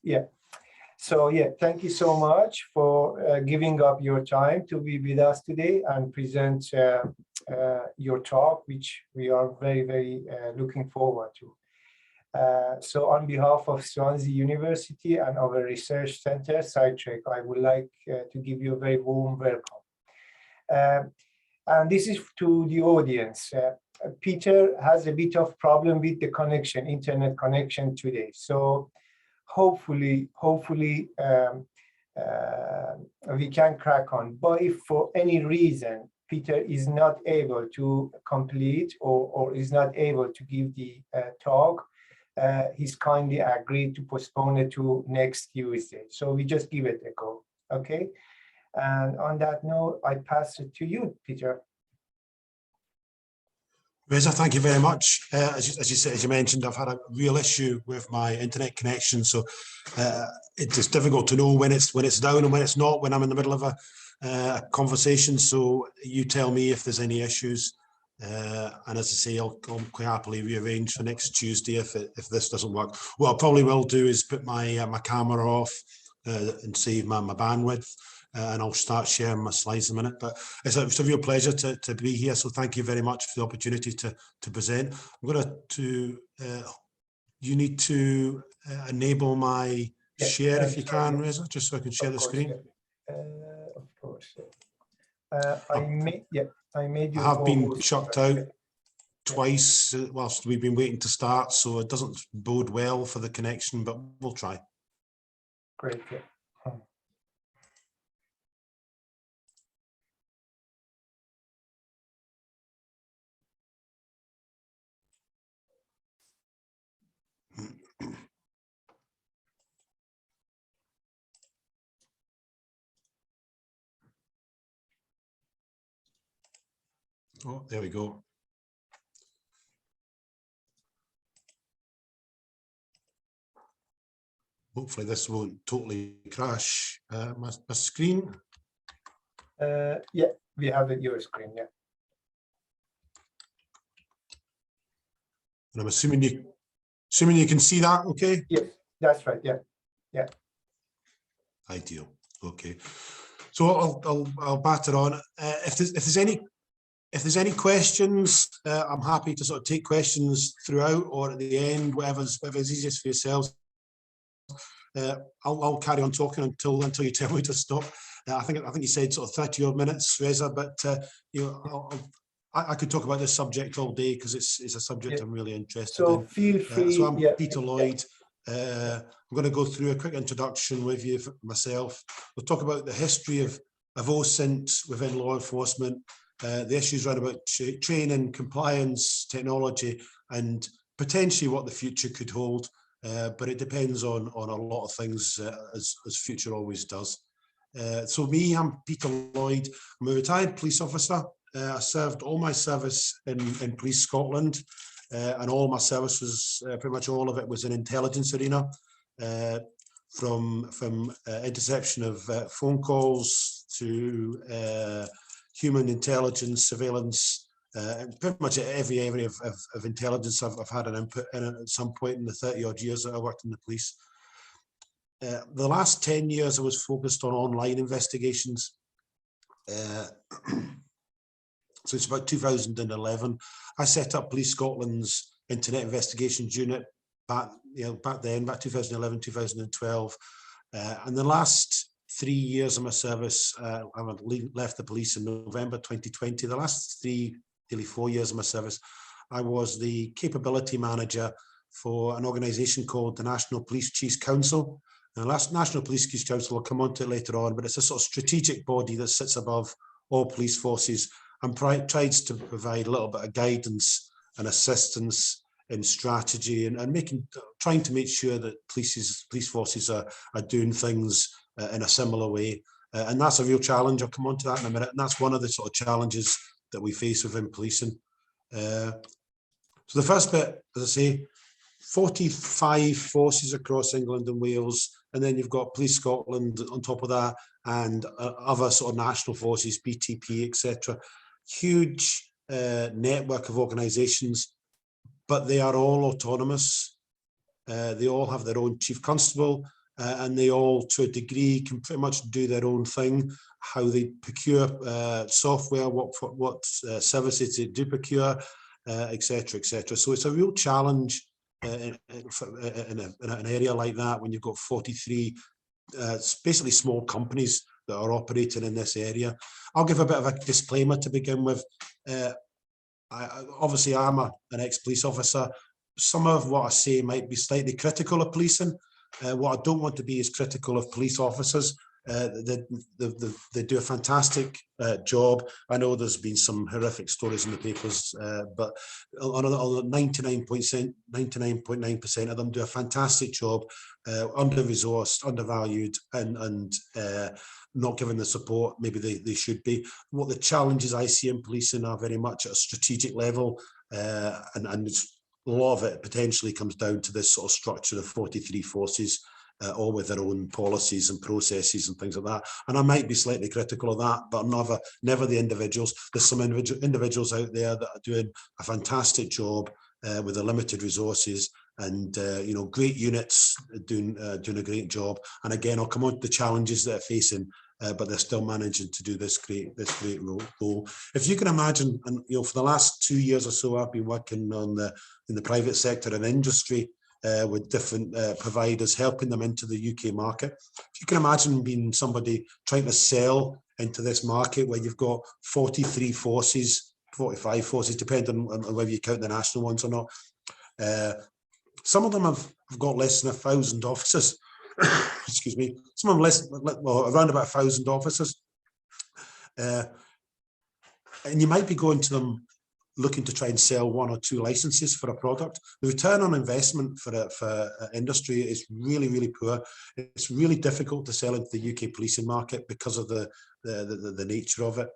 Yeah. So yeah, thank you so much for giving up your time to be with us today and present your talk, which we are very, very looking forward to. So on behalf of Swansea University and our research center, SciTrek, I would like to give you a very warm welcome. And this is to the audience. Peter has a bit of problem with the connection, internet connection today. So hopefully we can crack on. But if for any reason Peter is not able to complete or is not able to give the talk, he's kindly agreed to postpone it to next Tuesday. So we just give it a go, okay? And on that note, I pass it to you, Peter. Reza, thank you very much. As you mentioned, I've had a real issue with my internet connection, so it's difficult to know when it's down and when it's not, when I'm in the middle of a conversation. So you tell me if there's any issues, and as I say, I'll quite happily rearrange for next Tuesday if this doesn't work. What I probably will do is put my my camera off and save my bandwidth. And I'll start sharing my slides in a minute. But it's a real pleasure to be here. So thank you very much for the opportunity to present. I'm going to, you need to enable my share if you can, Reza, just so I can share the screen. Of course. I made you. I have been shut out twice whilst we've been waiting to start, so it doesn't bode well for the connection, but we'll try. Great. Yeah. Oh, there we go. Hopefully this won't totally crash my screen. Yeah, we have your screen, yeah. And I'm assuming you can see that, okay? Yes, that's right, yeah. Yeah. Ideal. Okay. So I'll batter on. If there's any questions, I'm happy to sort of take questions throughout or at the end, whatever's easiest for yourselves. I'll carry on talking until you tell me to stop. I think you said sort of 30 odd minutes, Reza, but you know, I could talk about this subject all day because it's a subject I'm really interested in. Feel free. So I'm Peter Lloyd. I'm going to go through a quick introduction with you myself. We'll talk about the history of OSINT within law enforcement, the issues around about training, compliance, technology, and potentially what the future could hold. But it depends on a lot of things, as future always does. So me, I'm Peter Lloyd. I'm a retired police officer. I served all my service in Police Scotland, and all my service was pretty much all of it was in intelligence arena, from interception of phone calls to human intelligence, surveillance, pretty much every area of intelligence I've had an input in it at some point in the 30 odd years that I worked in the police. The last 10 years I was focused on online investigations. So it's about 2011. I set up Police Scotland's Internet Investigations Unit back then, 2011, 2012. And the last 3 years of my service, I left the police in November 2020. The last nearly 4 years of my service, I was the capability manager for an organisation called the National Police Chiefs Council. And the National Police Chiefs Council, will come on to it later on, but it's a sort of strategic body that sits above all police forces and tries to provide a little bit of guidance and assistance in strategy and trying to make sure that police forces are doing things in a similar way. And that's a real challenge. I'll come on to that in a minute. And that's one of the sort of challenges that we face within policing. So the first bit, as I say, 45 forces across England and Wales, and then you've got Police Scotland on top of that, and other sort of national forces, BTP, etc. Huge network of organisations, but they are all autonomous. They all have their own chief constable. and they all, to a degree, can pretty much do their own thing. How they procure software, what services they do procure, etc., etc. So it's a real challenge in an area like that when you've got 43 basically small companies that are operating in this area. I'll give a bit of a disclaimer to begin with. Obviously, I'm an ex-police officer. Some of what I say might be slightly critical of policing. What I don't want to be is critical of police officers. They do a fantastic job. I know there's been some horrific stories in the papers, but on 99.9% of them do a fantastic job, under-resourced, undervalued, and not given the support maybe they should be. What the challenges I see in policing are very much at a strategic level, and a lot of it potentially comes down to this sort of structure of 43 forces, all with their own policies and processes and things like that. And I might be slightly critical of that, but never the individuals. There's some individuals out there that are doing a fantastic job with the limited resources, and great units doing a great job. And again, I'll come on to the challenges that they're facing, but they're still managing to do this great role. If you can imagine, and for the last 2 years or so, I've been working in the private sector and industry with different providers, helping them into the UK market. If you can imagine being somebody trying to sell into this market where you've got 43 forces, 45 forces, depending on whether you count the national ones or not. Some of them have got less than 1,000 officers. Excuse me. Some of them around about 1,000 officers. And you might be going to them looking to try and sell 1 or 2 licenses for a product. The return on investment for industry is really, really poor. It's really difficult to sell into the UK policing market because of the nature of it.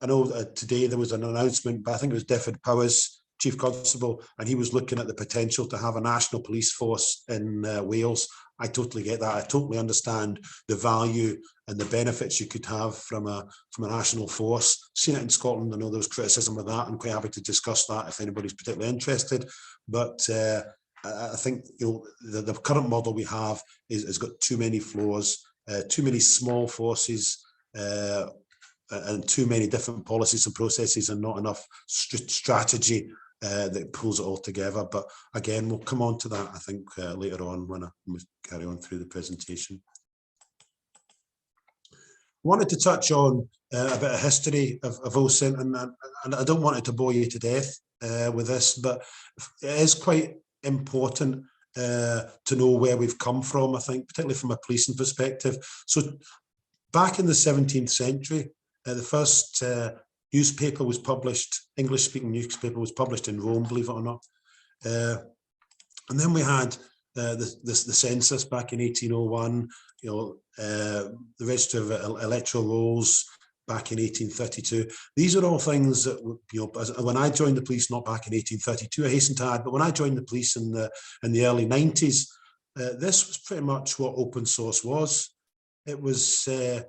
I know today there was an announcement, but I think it was Deford Powers, Chief Constable, and he was looking at the potential to have a national police force in Wales. I totally get that. I totally understand the value and the benefits you could have from a national force. Seen it in Scotland. I know there was criticism of that. I'm quite happy to discuss that if anybody's particularly interested. But I think the current model we have has got too many flaws, too many small forces, and too many different policies and processes, and not enough strategy that pulls it all together. But again, we'll come on to that, I think, later on when I carry on through the presentation. I wanted to touch on a bit of history of OSINT, and I don't want it to bore you to death with this, but it is quite important to know where we've come from, I think, particularly from a policing perspective. So back in the 17th century, the first newspaper was published, English-speaking newspaper was published in Rome, believe it or not. And then we had the census back in 1801, the register of electoral rolls back in 1832. These are all things that, when I joined the police, not back in 1832, I hasten to add, but when I joined the police in the early 90s, this was pretty much what open source was. It was a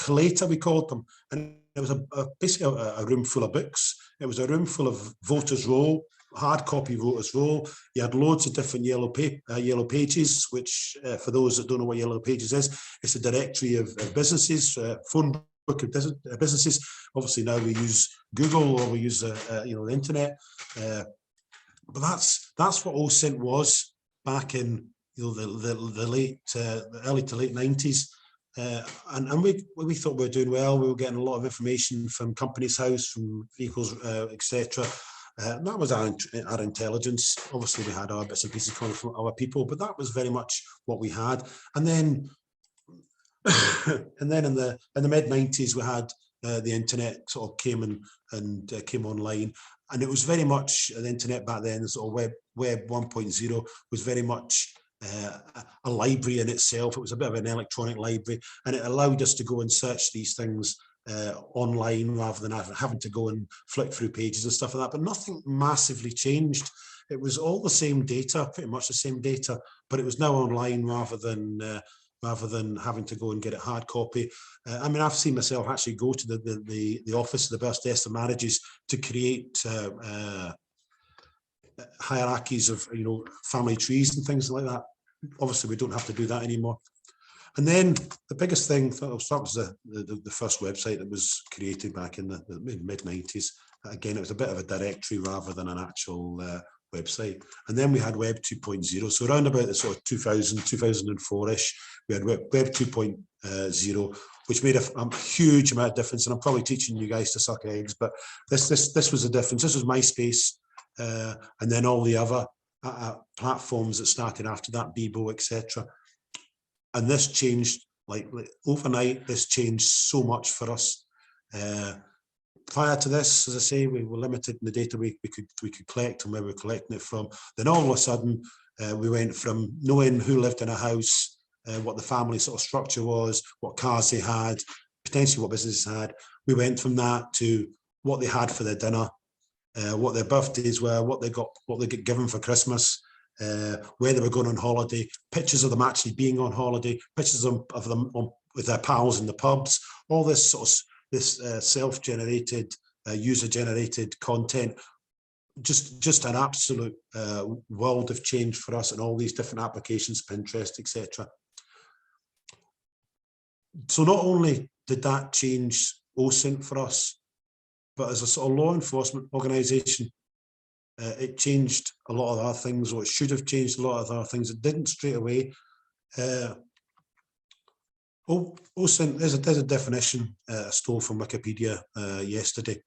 collator, we called them, and it was basically a room full of books. It was a room full of voters' roll, hard copy voters' roll. You had loads of different yellow pages, which for those that don't know what yellow pages is, it's a directory of businesses, phone book of businesses. Obviously now we use Google, or we use the internet, but that's what OSINT was back in the early to late 90s. And we thought we were doing well. We were getting a lot of information from Companies House, from vehicles, etc. That was our intelligence. Obviously, we had our bits and pieces coming from our people, but that was very much what we had. And then, in the mid 90s, we had the internet sort of came online, and it was very much the internet back then. Sort of web 1.0 was very much a library in itself. It was a bit of an electronic library, and it allowed us to go and search these things online rather than having to go and flick through pages and stuff like that. But nothing massively changed. It was all the same data, pretty much the same data, but it was now online rather than having to go and get it hard copy. I mean, I've seen myself actually go to the office of the best desk of managers to create hierarchies of, you know, family trees and things like that. Obviously, we don't have to do that anymore. And then the biggest thing, that was the first website that was created back in the mid-90s. Again, it was a bit of a directory rather than an actual website. And then we had Web 2.0. So around about the sort of 2000, 2004-ish, we had Web 2.0, which made a huge amount of difference. And I'm probably teaching you guys to suck eggs, but this was the difference. This was MySpace, and then all the other platforms that started after that, Bebo, etc. And this changed, like overnight, this changed so much for us. Prior to this, as I say, we were limited in the data we could collect and where we were collecting it from. Then all of a sudden, we went from knowing who lived in a house, what the family sort of structure was, what cars they had, potentially what businesses had. We went from that to what they had for their dinner, what their birthdays were, what they get given for Christmas, where they were going on holiday, pictures of them actually being on holiday, pictures of them with their pals in the pubs, all this sort of self-generated, user-generated content, just an absolute world of change for us and all these different applications, Pinterest, etc. So not only did that change OSINT for us, but as a sort of law enforcement organisation, it changed a lot of other things, or it should have changed a lot of other things. It didn't straight away. OSINT, there's a definition I stole from Wikipedia yesterday.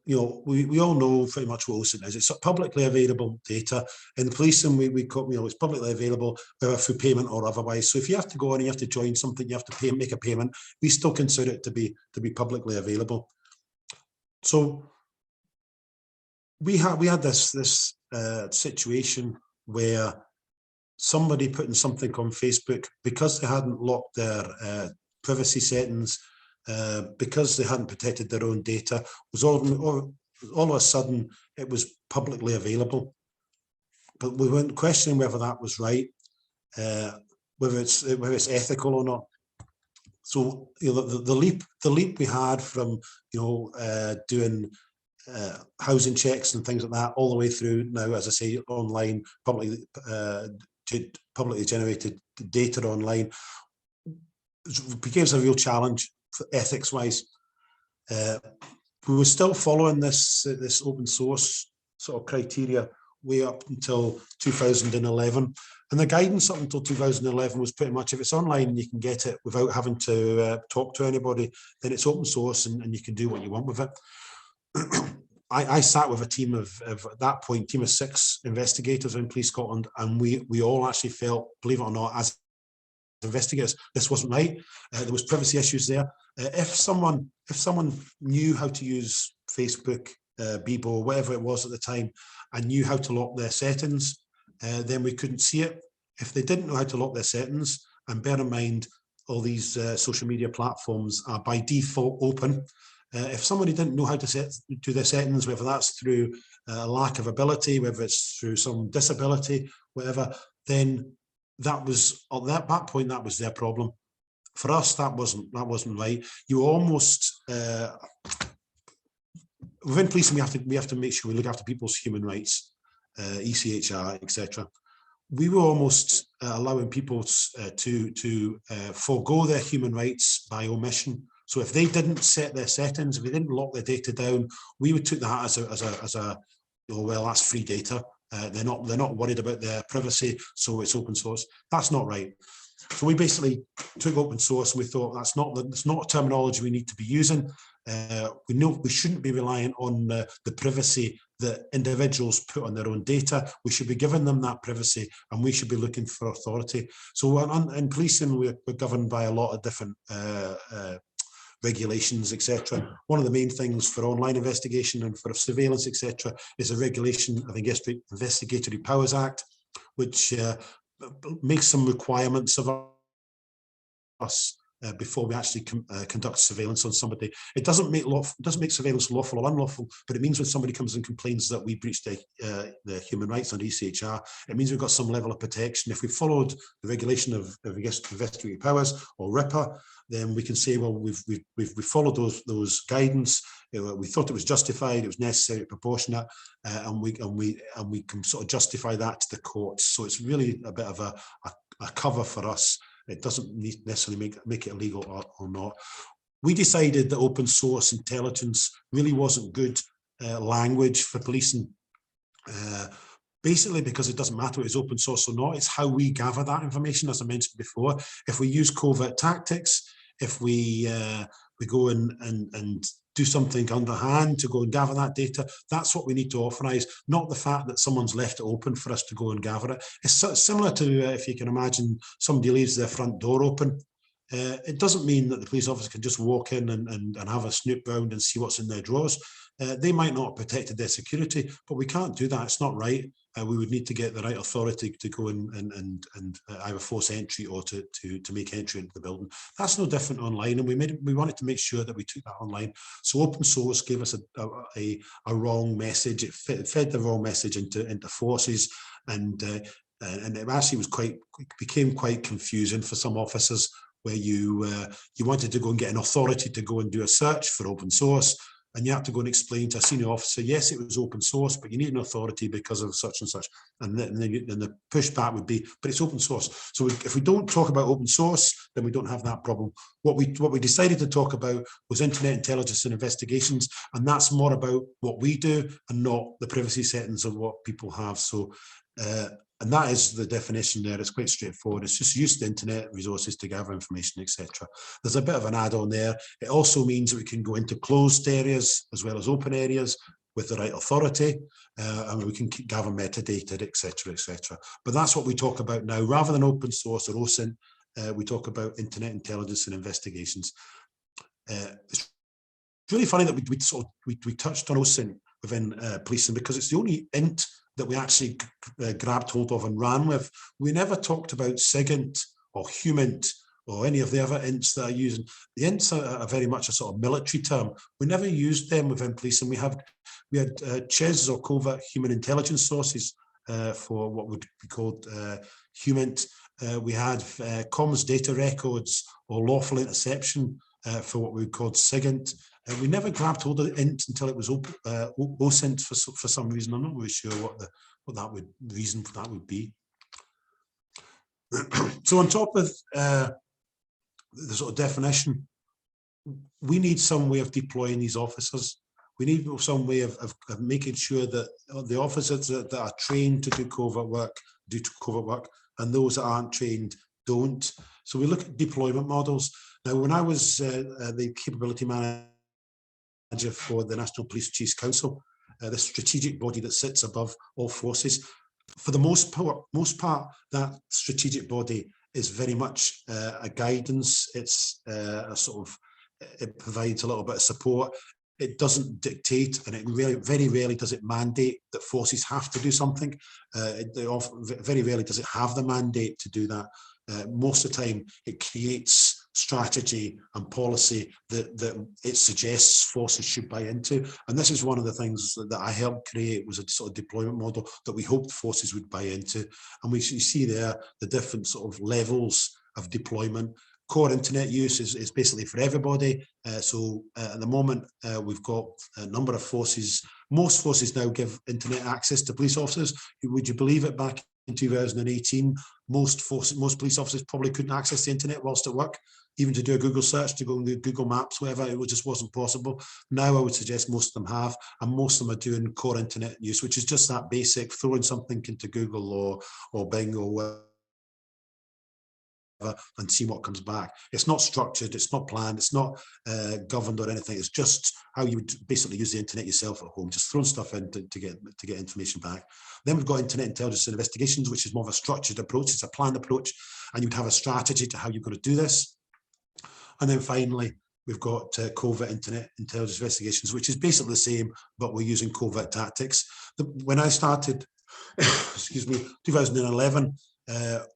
You know, we all know pretty much what OSINT is. It's publicly available data. In the policing, we you know, it's publicly available whether through payment or otherwise. So if you have to go on and you have to join something, you have to make a payment. We still consider it to be publicly available. So we had this situation where somebody putting something on Facebook, because they hadn't locked their privacy settings, because they hadn't protected their own data, was all of a sudden it was publicly available. But we weren't questioning whether that was right, whether it's ethical or not. So you know, the leap we had from, you know, doing housing checks and things like that, all the way through now, as I say, online, publicly generated data online, became a real challenge ethics wise. We were still following this open source sort of criteria way up until 2011, and the guidance up until 2011 was pretty much, if it's online and you can get it without having to talk to anybody, then it's open source and you can do what you want with it. I sat with a team of at that point, team of 6 investigators in Police Scotland, and we all actually felt, believe it or not, as investigators, this wasn't right. There was privacy issues there. If someone knew how to use Facebook, Bebo, whatever it was at the time, and knew how to lock their settings, then we couldn't see it. If they didn't know how to lock their settings, and bear in mind, all these social media platforms are by default open. If somebody didn't know how to do their settings, whether that's through a lack of ability, whether it's through some disability, whatever, then that was, at that point, that was their problem. For us, that wasn't right. You almost within policing, we have to make sure we look after people's human rights, ECHR, etc. We were almost allowing people to forego their human rights by omission. So if they didn't set their settings, if they didn't lock their data down, we would take that as a oh, well, that's free data. They're not worried about their privacy, so it's open source. That's not right. So we basically took open source and we thought that's not a terminology we need to be using. We know we shouldn't be reliant on the privacy that individuals put on their own data. We should be giving them that privacy, and we should be looking for authority. So in policing, we're governed by a lot of different regulations, etc. One of the main things for online investigation and for surveillance, etc., is a regulation of the Investigatory Powers Act, which makes some requirements of us before we actually conduct surveillance on somebody. It doesn't make surveillance lawful or unlawful, but it means when somebody comes and complains that we breached the human rights under ECHR, it means we've got some level of protection. If we followed the regulation of investigatory powers or RIPA, then we can say, well, we've followed those guidance. We thought it was justified, it was necessary, proportionate, and we can sort of justify that to the courts. So it's really a bit of a cover for us. It doesn't necessarily make it illegal or not. We decided that open source intelligence really wasn't good language for policing, basically because it doesn't matter if it's open source or not. It's how we gather that information, as I mentioned before. If we use covert tactics, if we go and do something underhand to go and gather that data, that's what we need to authorise, not the fact that someone's left it open for us to go and gather it. It's similar to, if you can imagine, somebody leaves their front door open. It doesn't mean that the police officer can just walk in and have a snoop round and see what's in their drawers. They might not have protected their security, but we can't do that. It's not right. We would need to get the right authority to go and either force entry or to make entry into the building. That's no different online, and we wanted to make sure that we took that online. So open source gave us a wrong message. It fed the wrong message into forces, and it actually became quite confusing for some officers, where you wanted to go and get an authority to go and do a search for open source, and you have to go and explain to a senior officer, yes, it was open source, but you need an authority because of such and such. And then the pushback would be, but it's open source. So if we don't talk about open source, then we don't have that problem. What we decided to talk about was internet intelligence and investigations, and that's more about what we do and not the privacy settings of what people have. So and that is the definition there. It's quite straightforward. It's just use the internet resources to gather information, etc. There's a bit of an add-on there. It also means that we can go into closed areas as well as open areas with the right authority, and we can gather metadata, etc., etc. But that's what we talk about now. Rather than open source or OSINT, we talk about internet intelligence and investigations. It's really funny that we touched on OSINT within policing, because it's the only int that we actually grabbed hold of and ran with. We never talked about SIGINT or HUMINT or any of the other ints that are using. The ints are very much a sort of military term. We never used them within policing. We had CHES, or covert human intelligence sources, for what would be called HUMINT. We had comms data records or lawful interception for what we called SIGINT. We never grabbed hold of the int until it was OSINT for some reason. I'm not really sure what the reason for that would be. So on top of the sort of definition, we need some way of deploying these officers. We need some way of making sure that the officers that are trained to do covert work, and those that aren't trained don't. So we look at deployment models. Now, when I was the capability manager for the National Police Chiefs Council, the strategic body that sits above all forces, for the most part, that strategic body is very much a guidance. It's it provides a little bit of support. It doesn't dictate, and it very rarely does it mandate that forces have to do something. Very rarely does it have the mandate to do that. Most of the time, it creates strategy and policy that it suggests forces should buy into. And this is one of the things that I helped create, was a sort of deployment model that we hoped forces would buy into. And you see there the different sort of levels of deployment. Core internet use is basically for everybody. So at the moment, we've got a number of forces. Most forces now give internet access to police officers. Would you believe it, back in 2018, most police officers probably couldn't access the internet whilst at work, even to do a Google search, to go and Google Maps, whatever. It just wasn't possible. Now I would suggest most of them have, and most of them are doing core internet use, which is just that basic, throwing something into Google or Bing or whatever, and see what comes back. It's not structured, it's not planned, it's not governed or anything. It's just how you would basically use the internet yourself at home, just throwing stuff in to get information back. Then we've got internet intelligence and investigations, which is more of a structured approach. It's a planned approach, and you'd have a strategy to how you're going to do this. And then finally, we've got covert internet intelligence investigations, which is basically the same, but we're using covert tactics. When I started, excuse me, 2011,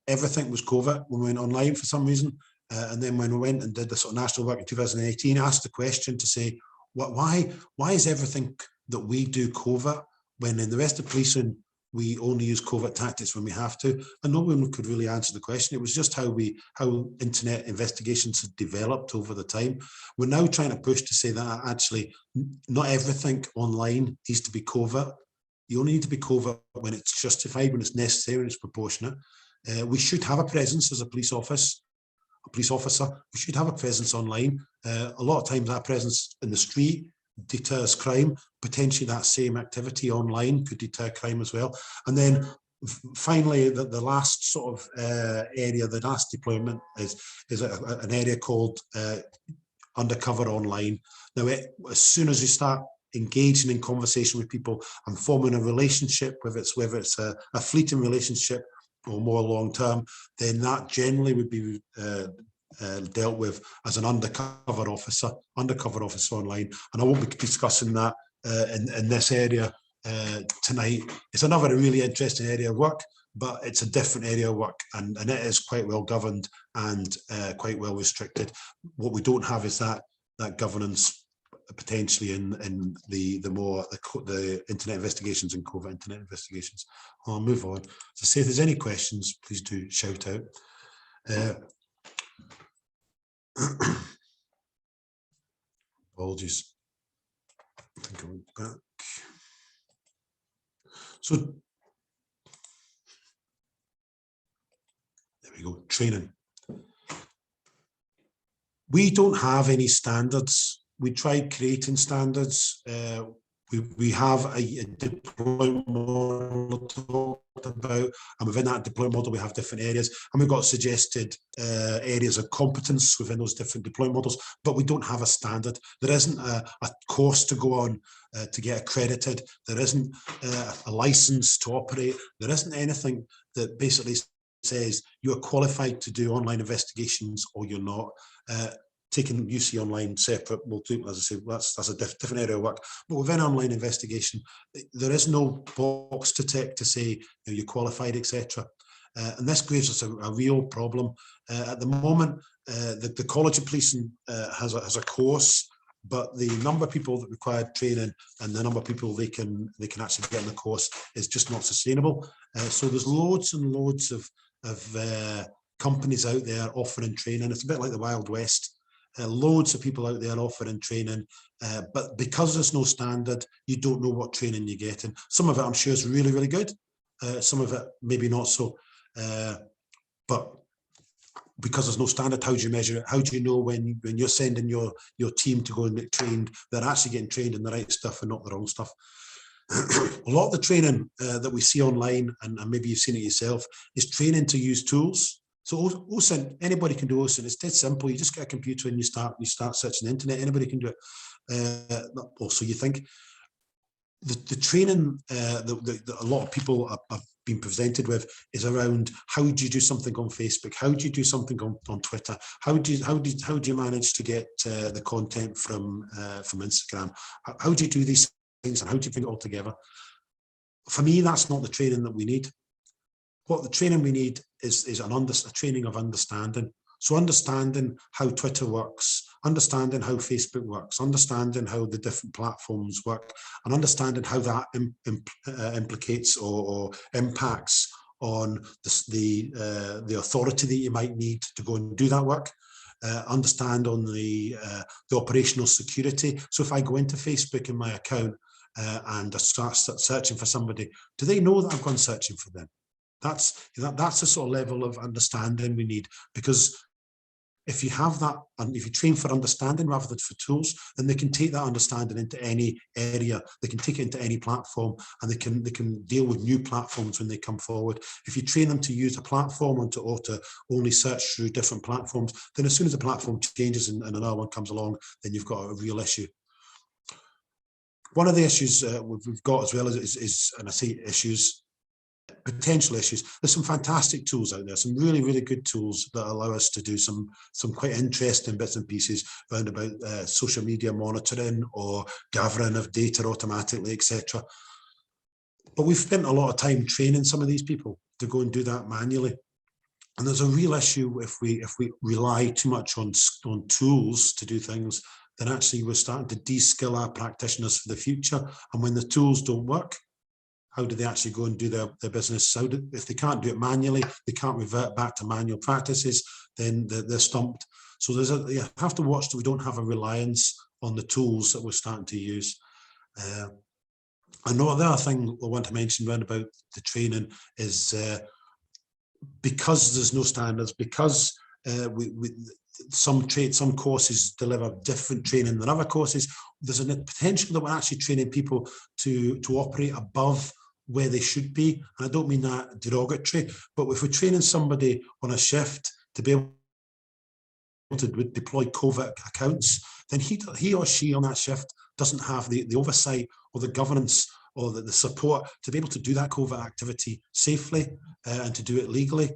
everything was covert when we went online for some reason. And then when we went and did the sort of national work in 2018, asked the question to say, why is everything that we do covert when in the rest of policing we only use covert tactics when we have to? And no one could really answer the question. It was just how internet investigations have developed over the time. We're now trying to push to say that actually not everything online needs to be covert. You only need to be covert when it's justified, when it's necessary, when it's proportionate. We should have a presence as a police officer. We should have a presence online. A lot of times that presence in the street deters crime. Potentially that same activity online could deter crime as well. And then finally, the last sort of area, the last deployment is an area called undercover online. Now, as soon as you start engaging in conversation with people and forming a relationship, whether it's a fleeting relationship or more long term, then that generally would be dealt with as an undercover officer online. And I won't be discussing that in this area tonight. It's another really interesting area of work, but it's a different area of work, and it is quite well governed and quite well restricted. What we don't have is that governance potentially in the internet investigations and covert internet investigations. I'll move on. So say if there's any questions, please do shout out. Apologies. I think I went back. So there we go, training. We don't have any standards. We tried creating standards. We have a deployment model talked about, and within that deployment model we have different areas, and we've got suggested areas of competence within those different deployment models, but we don't have a standard. There isn't a course to go on to get accredited. There isn't a license to operate. There isn't anything that basically says you're qualified to do online investigations or you're not. Taking UC online separate, we'll do, as I say, that's a different area of work. But within online investigation, there is no box to tick to say you're qualified, etc. And this gives us a real problem. At the moment, the College of Policing has a course, but the number of people that require training and the number of people they can actually get in the course is just not sustainable. So there's loads and loads of companies out there offering training. It's a bit like the Wild West. Loads of people out there offering training, but because there's no standard, you don't know what training you're getting. Some of it I'm sure is really, really good. Some of it maybe not so. But because there's no standard, how do you measure it? How do you know when you're sending your team to go and get trained, they're actually getting trained in the right stuff and not the wrong stuff? A lot of the training that we see online, and maybe you've seen it yourself, is training to use tools. So OSINT, anybody can do OSINT. It's dead simple. You just get a computer and you start searching the internet. Anybody can do it. Also, you think the training that a lot of people have been presented with is around how do you do something on Facebook? How do you do something on Twitter? How do you manage to get the content from Instagram? How do you do these things and how do you bring it all together? For me, that's not the training that we need. What the training we need is a training of understanding. So understanding how Twitter works, understanding how Facebook works, understanding how the different platforms work, and understanding how that implicates or impacts on the authority that you might need to go and do that work. Understand on the operational security. So if I go into Facebook in my account and I start searching for somebody, do they know that I've gone searching for them? That's the sort of level of understanding we need, because if you have that, and if you train for understanding rather than for tools, then they can take that understanding into any area. They can take it into any platform, and they can deal with new platforms when they come forward. If you train them to use a platform or to only search through different platforms, then as soon as the platform changes and another one comes along, then you've got a real issue. One of the issues we've got as well is, and I say issues, potential issues. There's some fantastic tools out there, some really, really good tools that allow us to do some quite interesting bits and pieces around about social media monitoring or gathering of data automatically, etc. But we've spent a lot of time training some of these people to go and do that manually. And there's a real issue if we rely too much on tools to do things, then actually we're starting to de-skill our practitioners for the future. And when the tools don't work, how do they actually go and do their business? If they can't do it manually, they can't revert back to manual practices, then they're stumped. So you have to watch that we don't have a reliance on the tools that we're starting to use. Another thing I want to mention around about the training is because there's no standards, because some courses deliver different training than other courses, there's a potential that we're actually training people to operate above where they should be. And I don't mean that derogatory, but if we're training somebody on a shift to be able to deploy covert accounts, then he or she on that shift doesn't have the oversight or the governance or the support to be able to do that covert activity safely and to do it legally,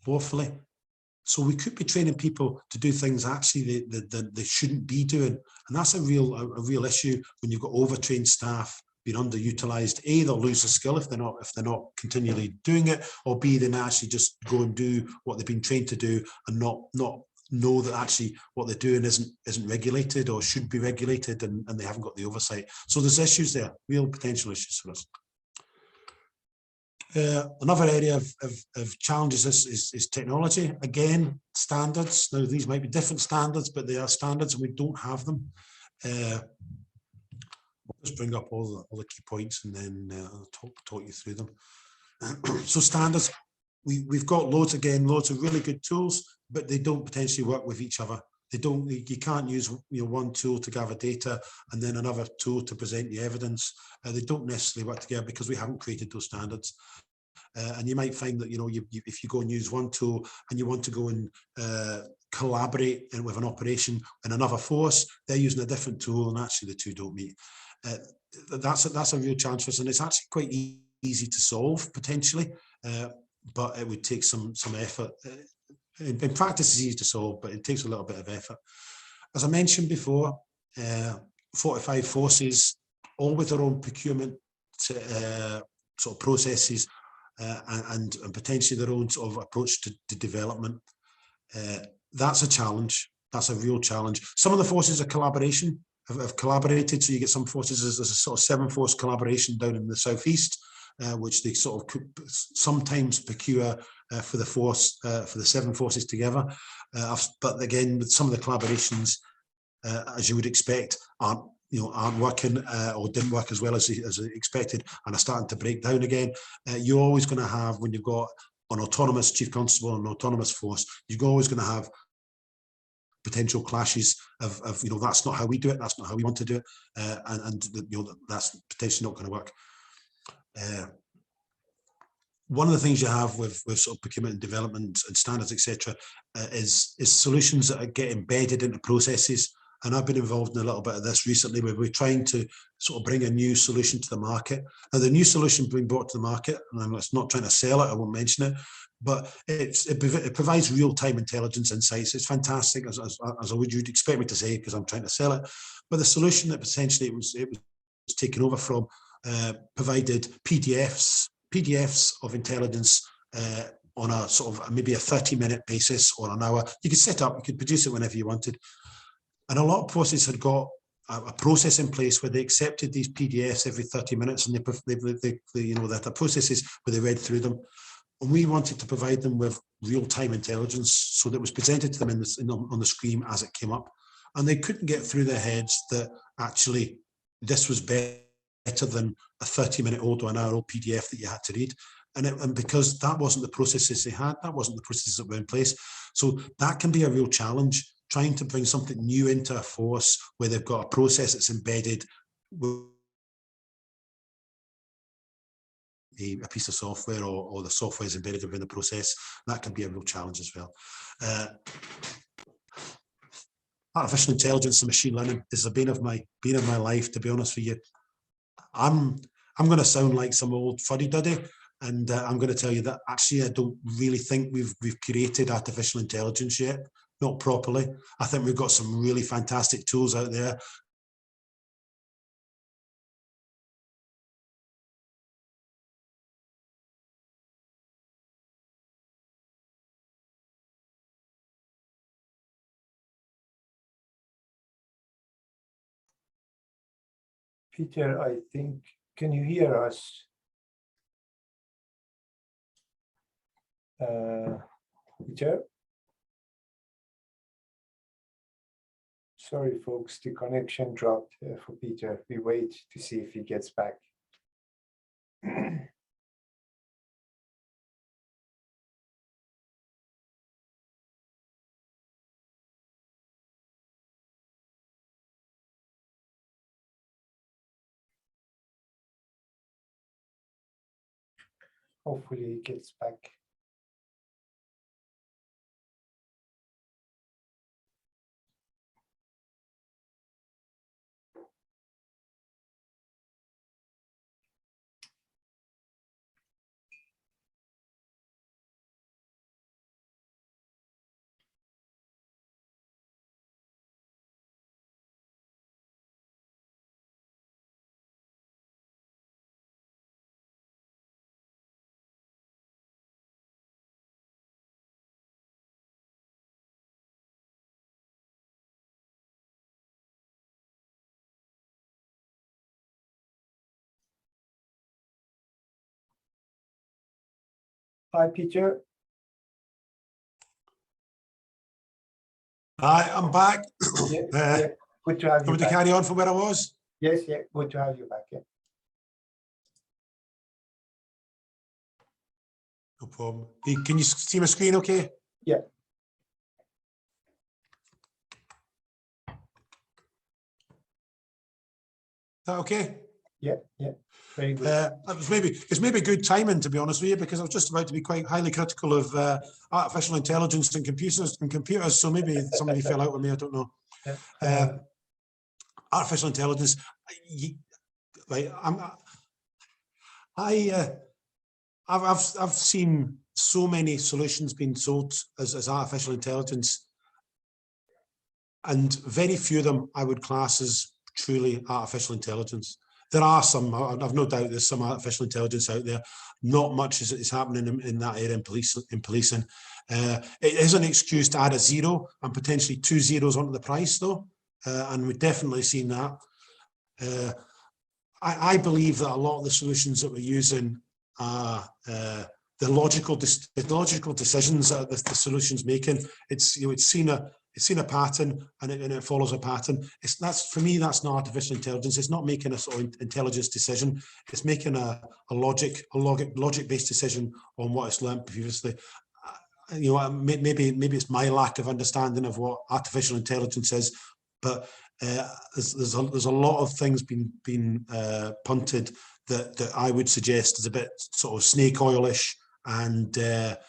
lawfully. So we could be training people to do things actually they shouldn't be doing, and that's a real issue when you've got overtrained staff being underutilized. A, they'll lose the skill if they're not continually doing it, or B, they may actually just go and do what they've been trained to do and not know that actually what they're doing isn't regulated or should be regulated, and they haven't got the oversight. So there's issues there, real potential issues for us. Another area of challenges is technology. Again, standards. Now, these might be different standards, but they are standards and we don't have them. I'll just bring up all the key points and then I'll talk you through them. So standards, we've got loads of really good tools, but they don't potentially work with each other. You can't use one tool to gather data and then another tool to present the evidence. They don't necessarily work together because we haven't created those standards. And you might find that if you go and use one tool and you want to go and collaborate with an operation in another force, they're using a different tool, and actually the two don't meet. That's a real challenge for us, and it's actually quite easy to solve potentially, but it would take some effort. In practice, it's easy to solve, but it takes a little bit of effort. As I mentioned before, 45 forces, all with their own procurement sort of processes, and potentially their own sort of approach to development. That's a challenge. That's a real challenge. Some of the forces of collaboration have collaborated. So you get some forces, there's a sort of 7-force collaboration down in the southeast, which they sort of sometimes procure for the force, for the 7 forces together. But again, with some of the collaborations, as you would expect, aren't working or didn't work as well as expected and are starting to break down again. You're always going to have, when you've got an autonomous chief constable and an autonomous force, you're always going to have potential clashes of that's not how we do it, that's not how we want to do it, and that's potentially not going to work. One of the things you have with sort of procurement and development and standards, etc., is solutions that get embedded into processes. And I've been involved in a little bit of this recently, where we're trying to sort of bring a new solution to the market. Now, the new solution being brought to the market, and I'm not trying to sell it, I won't mention it, but it provides real-time intelligence insights. It's fantastic, as you'd expect me to say, because I'm trying to sell it. But the solution that potentially it was taken over from provided PDFs of intelligence on a sort of maybe a 30-minute basis or an hour. You could set up, you could produce it whenever you wanted. And a lot of processes had got a process in place where they accepted these PDFs every 30 minutes, and the processes where they read through them. And we wanted to provide them with real-time intelligence, so that it was presented to them on the screen as it came up. And they couldn't get through their heads that actually this was better than a 30-minute old or an hour old PDF that you had to read. And because that wasn't the processes they had, that wasn't the processes that were in place. So that can be a real challenge, trying to bring something new into a force where they've got a process that's embedded with a piece of software, or the software is embedded within the process. That can be a real challenge as well. Artificial intelligence and machine learning is a bane of my life, to be honest with you. I'm going to sound like some old fuddy-duddy, and I'm going to tell you that actually I don't really think we've created artificial intelligence yet, not properly. I think we've got some really fantastic tools out there. Peter, I think, can you hear us? Peter? Sorry, folks, the connection dropped for Peter. We wait to see if he gets back. Hopefully he gets back. Hi, Peter. Hi, I'm back. Yeah, good to have you Want me to back. carry on from where I was? Yes, yeah, good to have you back. Yeah. No problem. Can you see my screen okay? Yeah. Is that okay? Yeah, yeah, very good. It's maybe good timing, to be honest with you, because I was just about to be quite highly critical of artificial intelligence and computers. So maybe somebody fell out with me. I don't know. Yeah. Artificial intelligence. Like I've seen so many solutions being sold as artificial intelligence, and very few of them I would class as truly artificial intelligence. There are some, I've no doubt there's some artificial intelligence out there. Not much is happening in that area in policing. It is an excuse to add a zero and potentially 2 zeros onto the price though. And we've definitely seen that. I believe that a lot of the solutions that we're using are the logical decisions that the solution's making. It's seen a pattern and it follows a pattern. For me, that's not artificial intelligence. It's not making a sort of intelligence decision. It's making a logic-based decision on what it's learned previously. Maybe it's my lack of understanding of what artificial intelligence is, but there's a lot of things being punted that I would suggest is a bit sort of snake oilish, and the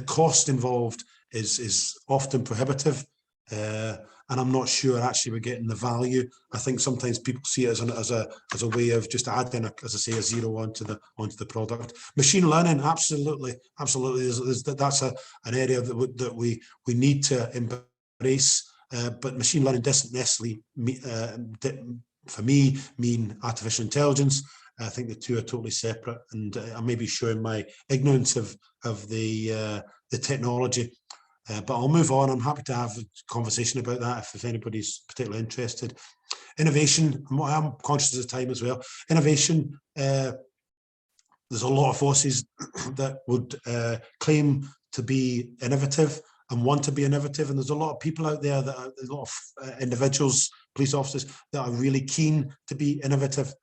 cost involved is often prohibitive, and I'm not sure actually we're getting the value. I think sometimes people see it as a way of just adding, as I say, a zero onto the product. Machine learning, absolutely. That's an area that we need to embrace. But machine learning doesn't necessarily, for me, mean artificial intelligence. I think the two are totally separate, and I may be showing my ignorance of the technology. But I'll move on. I'm happy to have a conversation about that if anybody's particularly interested. Innovation, I'm conscious of time as well. Innovation, there's a lot of forces that would claim to be innovative and want to be innovative, and there's a lot of people out there a lot of individuals, police officers, that are really keen to be innovative.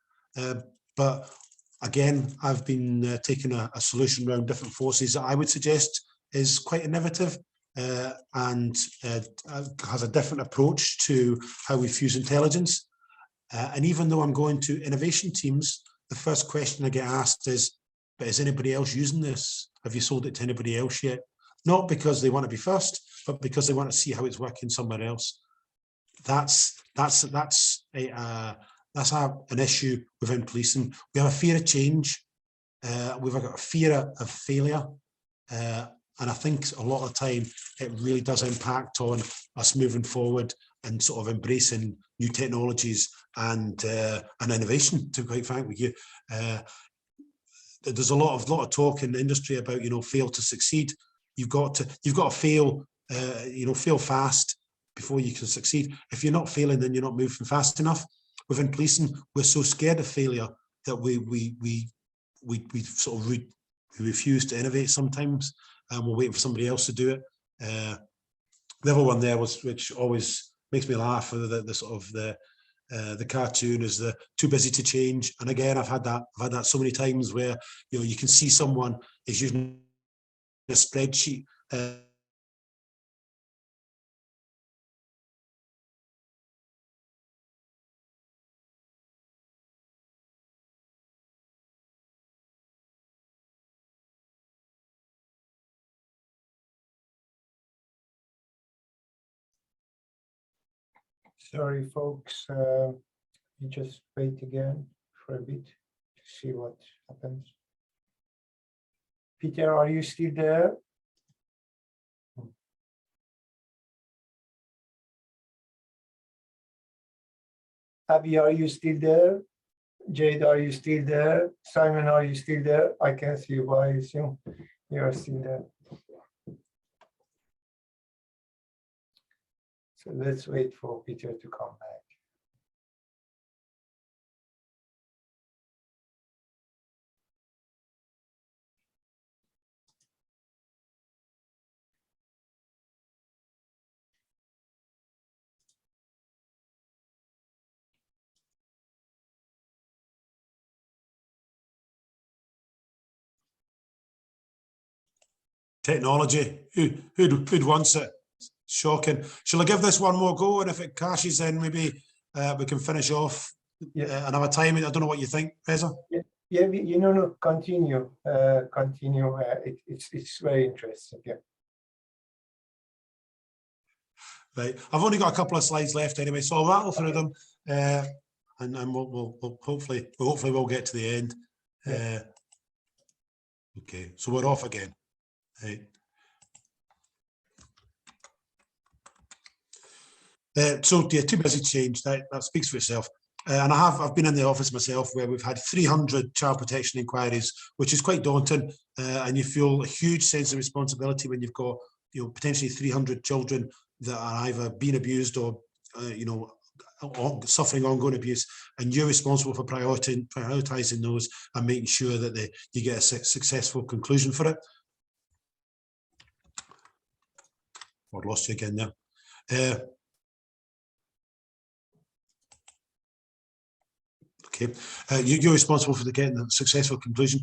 But again, I've been taking a solution around different forces that I would suggest is quite innovative and has a different approach to how we fuse intelligence. And even though I'm going to innovation teams, the first question I get asked is, but is anybody else using this? Have you sold it to anybody else yet? Not because they want to be first, but because they want to see how it's working somewhere else. That's an issue within policing. We have a fear of change. We've got a fear of failure. And I think a lot of the time it really does impact on us moving forward and sort of embracing new technologies and innovation, to be quite frank with you. There's a lot of talk in the industry about, fail to succeed. You've got to fail, fail fast before you can succeed. If you're not failing, then you're not moving fast enough. within policing, we're so scared of failure that we sort of we refuse to innovate sometimes, and we're waiting for somebody else to do it. The other one there was, which always makes me laugh, the sort of the cartoon is the too busy to change. And again, I've had that so many times where, you know, you can see someone is using a spreadsheet. Sorry, folks. You just wait again for a bit to see what happens. Peter, are you still there? Abby, are you still there? Jade, are you still there? Simon, are you still there? I can see you, but I assume you are still there. So let's wait for Peter to come back. Technology, who'd wants it? Shocking. Shall I give this one more go, and if it crashes, then maybe we can finish off another time? I don't know what you think, Reza. Yeah, no, continue. Continue. It's very interesting. Yeah. Right. I've only got a couple of slides left anyway, so I'll rattle through them, and we'll hopefully we'll get to the end. Yeah. Okay, so we're off again. Right. So yeah, too busy to change. That speaks for itself. And I've been in the office myself where we've had 300 child protection inquiries, which is quite daunting, and you feel a huge sense of responsibility when you've got, you know, potentially 300 children that are either being abused or you know, suffering ongoing abuse, and you're responsible for prioritizing those and making sure that you get a successful conclusion for it. I've lost you again there. Okay, you're responsible for getting the successful conclusion,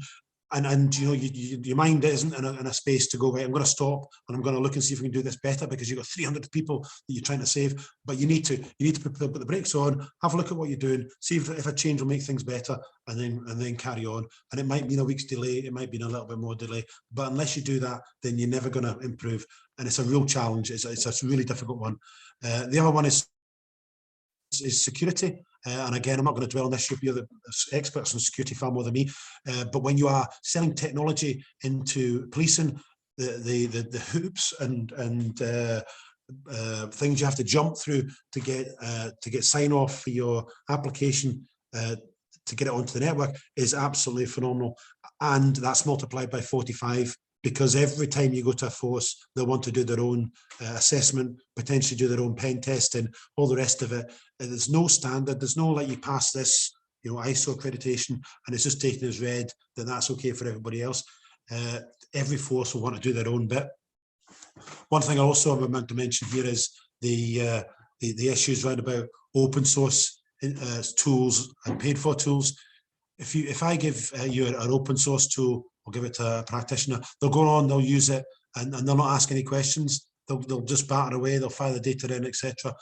and you know, your mind isn't in a space to go, right, I'm going to stop and I'm going to look and see if we can do this better, because you've got 300 people that you're trying to save. But you need to put the brakes on, have a look at what you're doing, see if a change will make things better, and then carry on. And it might mean a week's delay, it might mean a little bit more delay, but unless you do that, then you're never going to improve, and it's a real challenge. It's a really difficult one. The other one is security. And again, I'm not going to dwell on this. You're the experts on security far more than me. But when you are selling technology into policing, the hoops and things you have to jump through to get sign off for your application to get it onto the network is absolutely phenomenal. And that's multiplied by 45. Because every time you go to a force, they'll want to do their own assessment, potentially do their own pen testing, all the rest of it. And there's no standard. There's no, like, you pass this, you know, ISO accreditation, and it's just taken as read that that's okay for everybody else. Every force will want to do their own bit. One thing I also am meant to mention here is the issues around about open source tools and paid for tools. If I give you an open source tool, I'll give it to a practitioner, they'll go on, they'll use it, and they'll not ask any questions. They'll just batter away, they'll file the data in, etc.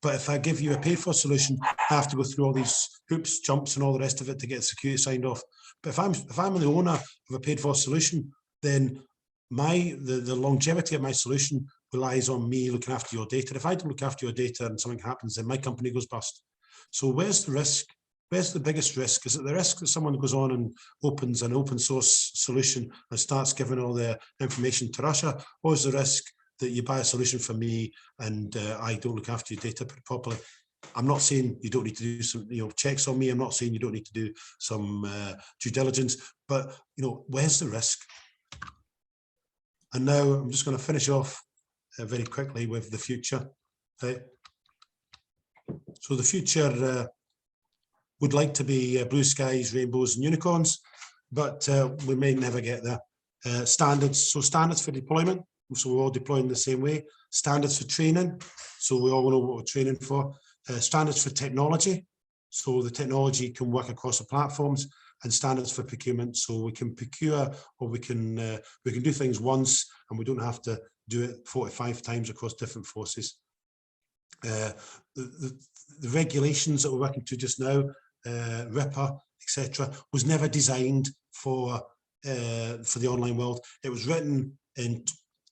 But if I give you a paid for solution, I have to go through all these hoops, jumps, and all the rest of it to get security signed off. But if I'm the owner of a paid for solution, then the longevity of my solution relies on me looking after your data. If I don't look after your data and something happens, then my company goes bust. So where's the risk? Where's the biggest risk? Is it the risk that someone goes on and opens an open source solution and starts giving all the information to Russia? Or is the risk that you buy a solution from me and I don't look after your data properly? I'm not saying you don't need to do some, you know, checks on me. I'm not saying you don't need to do some due diligence, but, you know, where's the risk? And now I'm just going to finish off very quickly with the future. Okay. So the future would like to be blue skies, rainbows and unicorns, but we may never get there. Standards, so standards for deployment, so we're all deploying the same way. Standards for training, so we all know what we're training for. Standards for technology, so the technology can work across the platforms, and standards for procurement, so we can procure, or we can do things once and we don't have to do it 45 times across different forces. The regulations that we're working to just now, RIPA, etc., was never designed for the online world. It was written in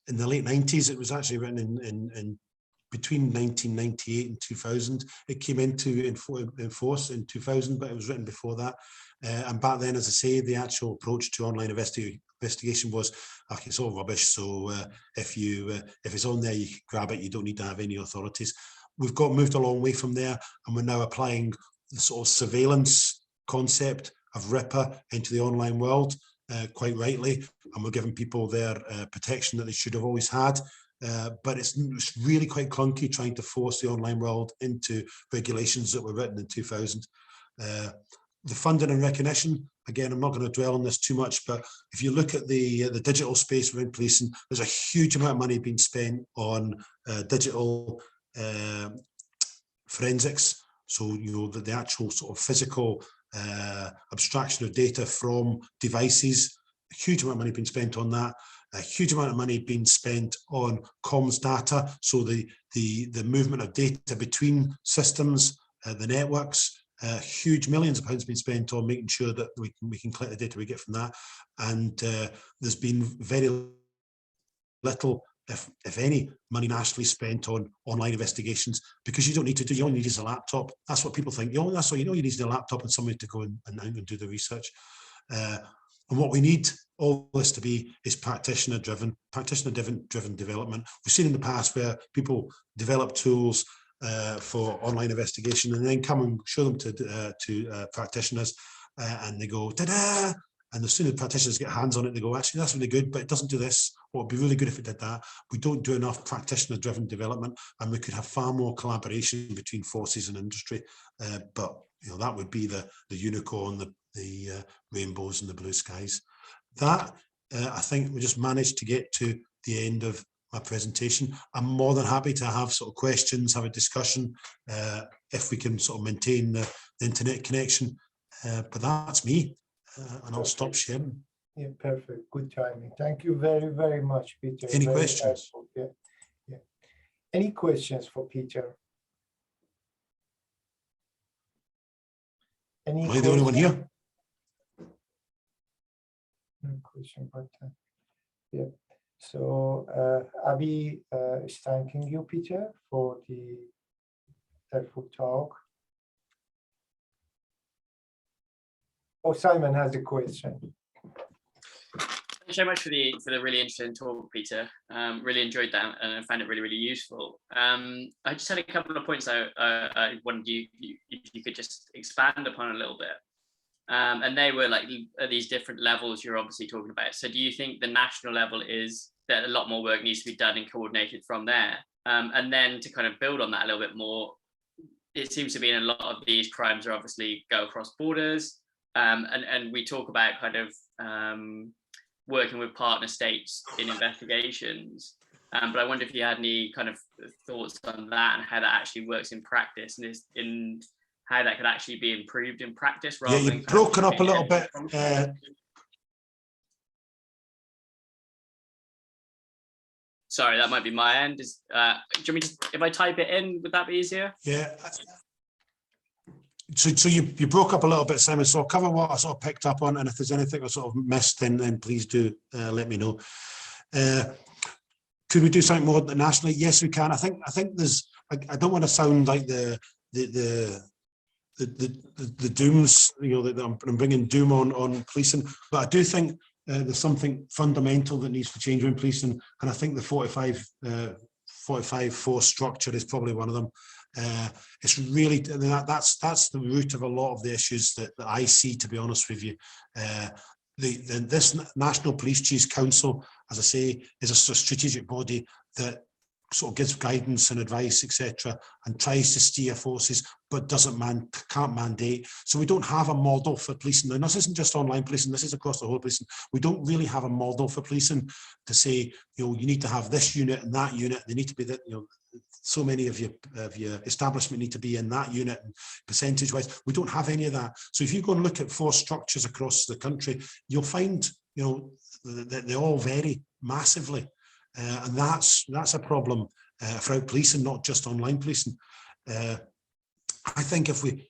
the late 90s. It was actually written in between 1998 and 2000. It came into force in 2000, but it was written before that. And back then, as I say, the actual approach to online investigation was, okay, it's all rubbish. So if it's on there, you can grab it. You don't need to have any authorities. We've moved a long way from there, and we're now applying the sort of surveillance concept of RIPA into the online world, quite rightly, and we're giving people their protection that they should have always had. But it's really quite clunky trying to force the online world into regulations that were written in 2000. The funding and recognition, again, I'm not going to dwell on this too much, but if you look at the digital space within policing, there's a huge amount of money being spent on digital forensics. So, you know, the actual sort of physical abstraction of data from devices, a huge amount of money being spent on that. A huge amount of money being spent on comms data, so the movement of data between systems, the networks. Huge millions of pounds being spent on making sure that we can collect the data we get from that, and there's been very little, if any, money nationally spent on online investigations, because you don't need to do. You only need a laptop. That's what people think. That's all you know. You need a laptop and somebody to go and do the research. And what we need all this to be is practitioner-driven development. We've seen in the past where people develop tools for online investigation and then come and show them to practitioners, and they go, ta-da! And as soon as practitioners get hands on it, they go, actually, that's really good, but it doesn't do this. Well, it'd be really good if it did that. We don't do enough practitioner-driven development, and we could have far more collaboration between forces and industry. But you know, that would be the unicorn, the rainbows and the blue skies. That, I think we just managed to get to the end of my presentation. I'm more than happy to have sort of questions, have a discussion, if we can sort of maintain the internet connection. But that's me, and I'll stop sharing. Yeah, perfect. Good timing. Thank you very, very much, Peter. Any very questions? Yeah. Any questions for Peter? Am I the only one here? Question, but yeah. So Abby is thanking you, Peter, for the helpful talk. Oh, Simon has a question. Thanks so much for the really interesting talk, Peter. Really enjoyed that, and I found it really, really useful. I just had a couple of points I wanted you if you could just expand upon a little bit. And they were like at these different levels you're obviously talking about. So do you think the national level is that a lot more work needs to be done and coordinated from there? And then to kind of build on that a little bit more, it seems to be in a lot of these crimes are obviously go across borders. And we talk about kind of working with partner states in investigations. But I wonder if you had any kind of thoughts on that and how that actually works in practice, and how that could actually be improved in practice. Rather Yeah, you've broken up a little bit. Sorry, that might be my end. Do you want me to, if I type it in, would that be easier? Yeah. So you broke up a little bit, Simon. So I'll cover what I sort of picked up on, and if there's anything I sort of missed, then please do let me know. Could we do something more nationally? Yes, we can. I think there's. I don't want to sound like the dooms, you know, that I'm bringing doom on policing, but I do think there's something fundamental that needs to change in policing, and I think the 45 force structure is probably one of them. It's really that's the root of a lot of the issues that I see, to be honest with you. This National Police Chiefs Council, as I say, is a strategic body that sort of gives guidance and advice, etc., and tries to steer forces, but can't mandate. So we don't have a model for policing. And this isn't just online policing, this is across the whole policing. We don't really have a model for policing to say, you know, you need to have this unit and that unit. They need to be that, you know, so many of your establishment need to be in that unit, and percentage wise, we don't have any of that. So if you go and look at force structures across the country, you'll find, you know, that they all vary massively. And that's a problem for out policing, not just online policing. I think if you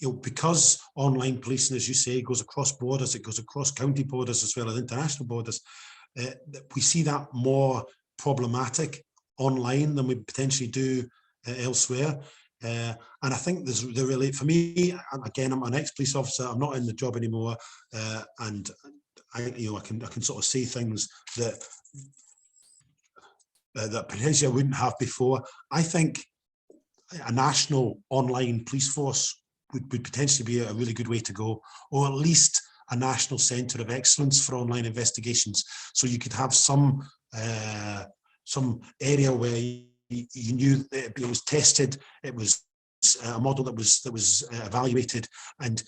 know, because online policing, as you say, goes across borders, it goes across county borders as well as international borders, we see that more problematic online than we potentially do elsewhere. And I think there's really, for me, again, I'm an ex-police officer, I'm not in the job anymore, and I can sort of see things that that potentially I wouldn't have before. I think a national online police force would potentially be a really good way to go, or at least a national centre of excellence for online investigations. So you could have some area where you knew that it was tested, it was a model that was evaluated, and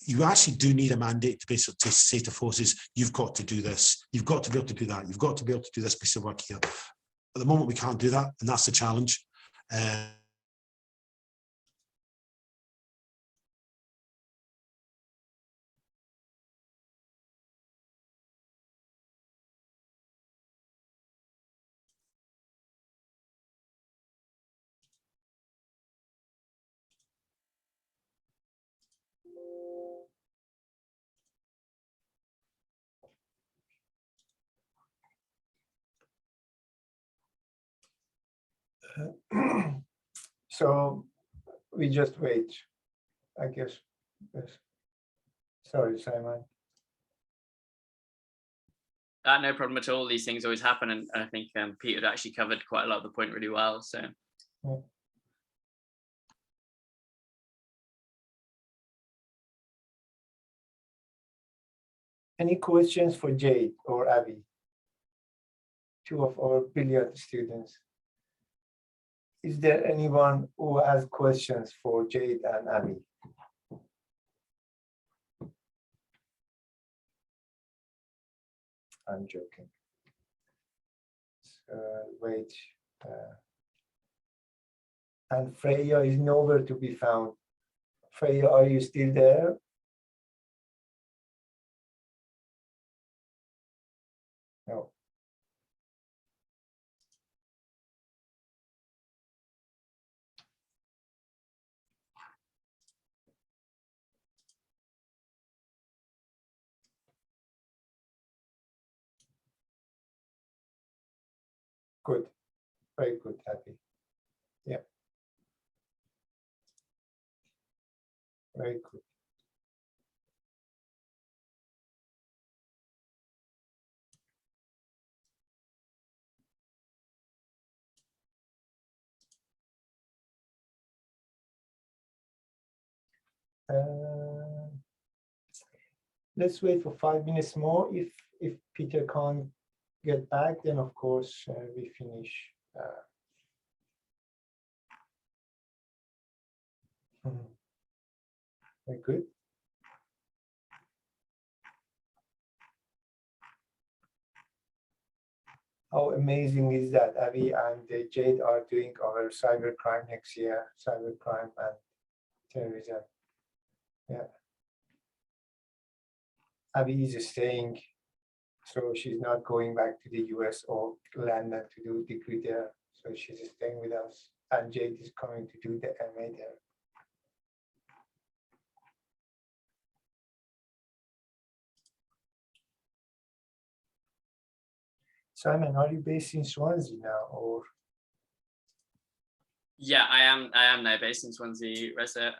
you actually do need a mandate to basically say to forces, you've got to do this, you've got to be able to do that, you've got to be able to do this piece of work here. At the moment, we can't do that, and that's the challenge. So we just wait, I guess. Yes. Sorry, Simon. No problem at all. These things always happen, and I think Peter had actually covered quite a lot of the point really well. So. Yeah. Any questions for Jade or Abby? Two of our brilliant students. Is there anyone who has questions for Jade and Abby? I'm joking. Wait. And Freya is nowhere to be found. Freya, are you still there? No. Good. Very good, Abby. Yeah. Very good. Let's wait for 5 minutes more. If Peter can't get back, then of course we finish. Very good. How amazing is that Abby and Jade are doing our cybercrime next year, cybercrime and terrorism. Yeah. Abby is staying, so she's not going back to the US or London to do degree there. So she's staying with us, and Jade is coming to do the MA there. Simon, are you based in Swansea now, or? Yeah, I am now based in Swansea, Reza.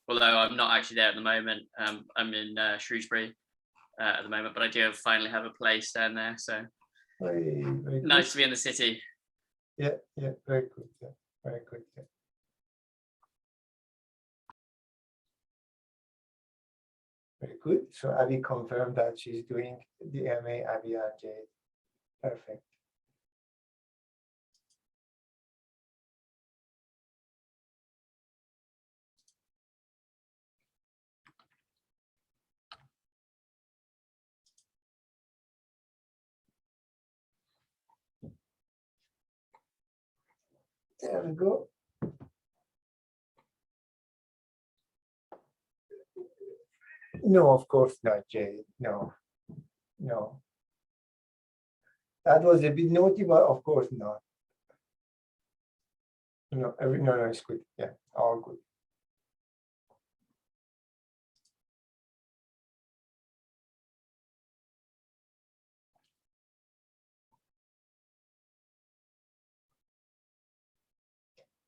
Although I'm not actually there at the moment. I'm in Shrewsbury at the moment, but I do finally have a place down there. So very nice to be in the city. Yeah, very good. Yeah, very good. Yeah. Very good. So Abby confirmed that she's doing the MA, Abby and Jade. Perfect. There we go. No, of course not, Jay. No, no. That was a bit naughty, but of course not. No, no, it's good. Yeah, all good.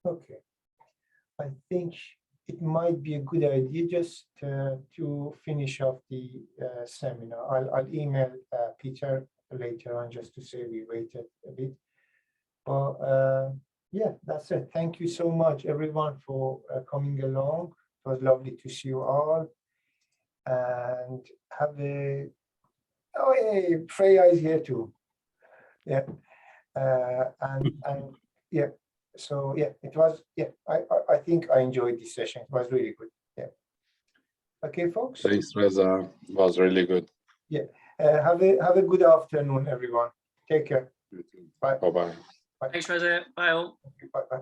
Okay, I think it might be a good idea just to finish off the seminar. I'll email Peter later on just to say we waited a bit. But yeah, that's it. Thank you so much, everyone, for coming along. It was lovely to see you all. And have a, oh yeah, Freya is here too. Yeah, and yeah. So yeah, it was, yeah, I think I enjoyed this session. It was really good. Yeah. Okay, folks. Thanks, Reza. It was really good. Yeah. Have a good afternoon, everyone. Take care. You too. Bye. Bye-bye. Thanks, Reza. Bye all. Bye bye.